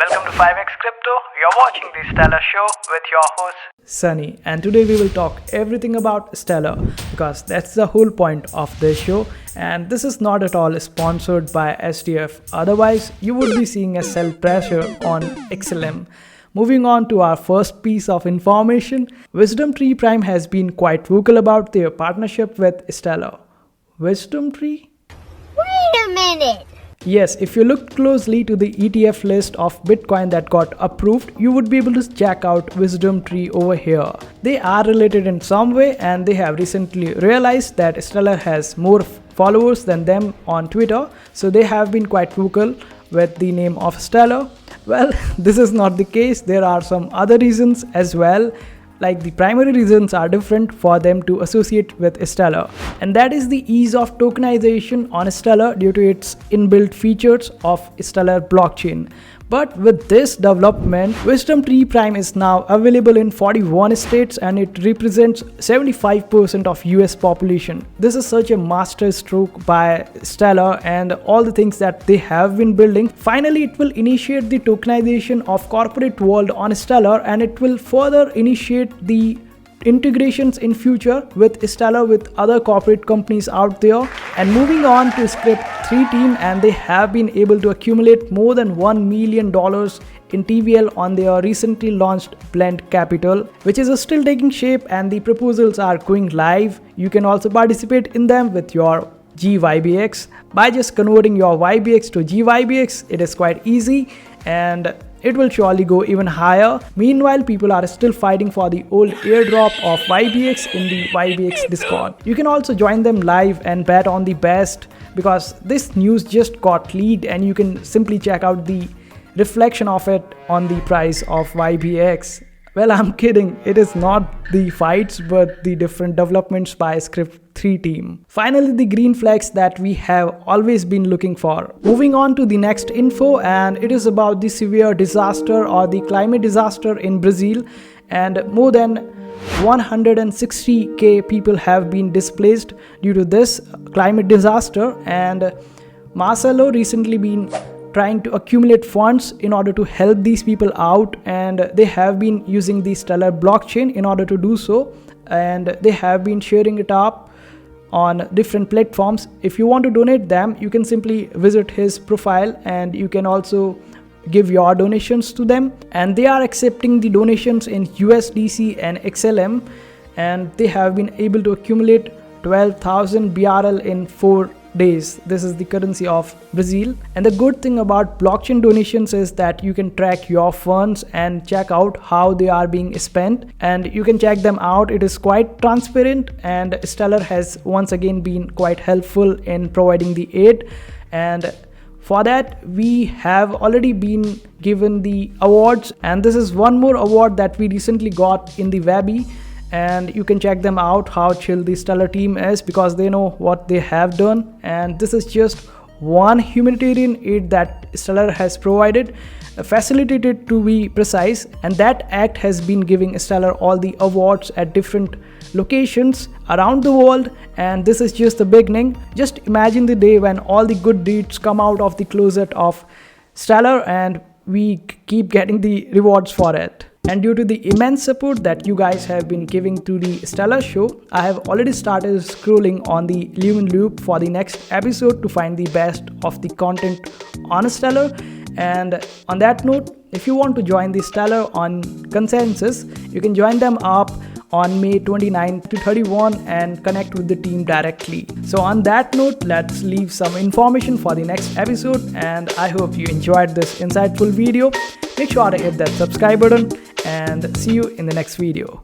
Welcome to 5x Crypto. You're watching the Stellar Show with your host Sunny, and today we will talk everything about Stellar because that's the whole point of this show. And this is not at all sponsored by STF, otherwise, you would be seeing a sell pressure on XLM. Moving on to our first piece of information, Wisdom Tree Prime has been quite vocal about their partnership with Stellar. Wisdom Tree? Wait a minute! Yes, if you look closely to the ETF list of Bitcoin that got approved, you would be able to check out Wisdom Tree over here. They are related in some way, and they have recently realized that Stellar has more followers than them on Twitter, so they have been quite vocal with the name of Stellar. Well, this is not the case. There are some other reasons as well. Like, the primary reasons are different for them to associate with Stellar, and that is the ease of tokenization on Stellar due to its inbuilt features of Stellar blockchain. But with this development, Wisdom Tree Prime is now available in 41 states and it represents 75% of US population. This is such a master stroke by Stellar and all the things that they have been building. Finally, it will initiate the tokenization of corporate world on Stellar, and it will further initiate the integrations in future with Stellar with other corporate companies out there. And moving on to Script3 team, and they have been able to accumulate more than $1 million in TVL on their recently launched Blend Capital, which is still taking shape, and the proposals are going live. You can also participate in them with your GYBX by just converting your YBX to GYBX. It is quite easy and it will surely go even higher. Meanwhile, people are still fighting for the old airdrop of YBX in the YBX Discord. You can also join them live and bet on the best, because this news just got leaked and you can simply check out the reflection of it on the price of YBX. Well, I'm kidding. It is not the fights but the different developments by Script3 team. Finally, the green flags that we have always been looking for. Moving on to the next info, and it is about the severe disaster or the climate disaster in Brazil, and more than 160k people have been displaced due to this climate disaster. And Marcelo recently been trying to accumulate funds in order to help these people out, and they have been using the Stellar blockchain in order to do so, and they have been sharing it up on different platforms. If you want to donate them, you can simply visit his profile and you can also give your donations to them, and they are accepting the donations in USDC and XLM, and they have been able to accumulate 12,000 BRL in 4 days. This is the currency of Brazil. And the good thing about blockchain donations is that you can track your funds and check out how they are being spent, and you can check them out. It is quite transparent, and Stellar has once again been quite helpful in providing the aid. And for that, we have already been given the awards, and this is one more award that we recently got in the Webby. And you can check them out how chill the Stellar team is, because they know what they have done. And this is just one humanitarian aid that Stellar has provided, facilitated to be precise, and that act has been giving Stellar all the awards at different locations around the world. And this is just the beginning. Just imagine the day when all the good deeds come out of the closet of Stellar and we keep getting the rewards for it. And due to the immense support that you guys have been giving to the Stellar show, I have already started scrolling on the Lumen Loop for the next episode to find the best of the content on Stellar. And on that note, if you want to join the Stellar on Consensus, you can join them up on May 29 to 31 and connect with the team directly. So on that note, let's leave some information for the next episode, and I hope you enjoyed this insightful video. Make sure to hit that subscribe button and see you in the next video.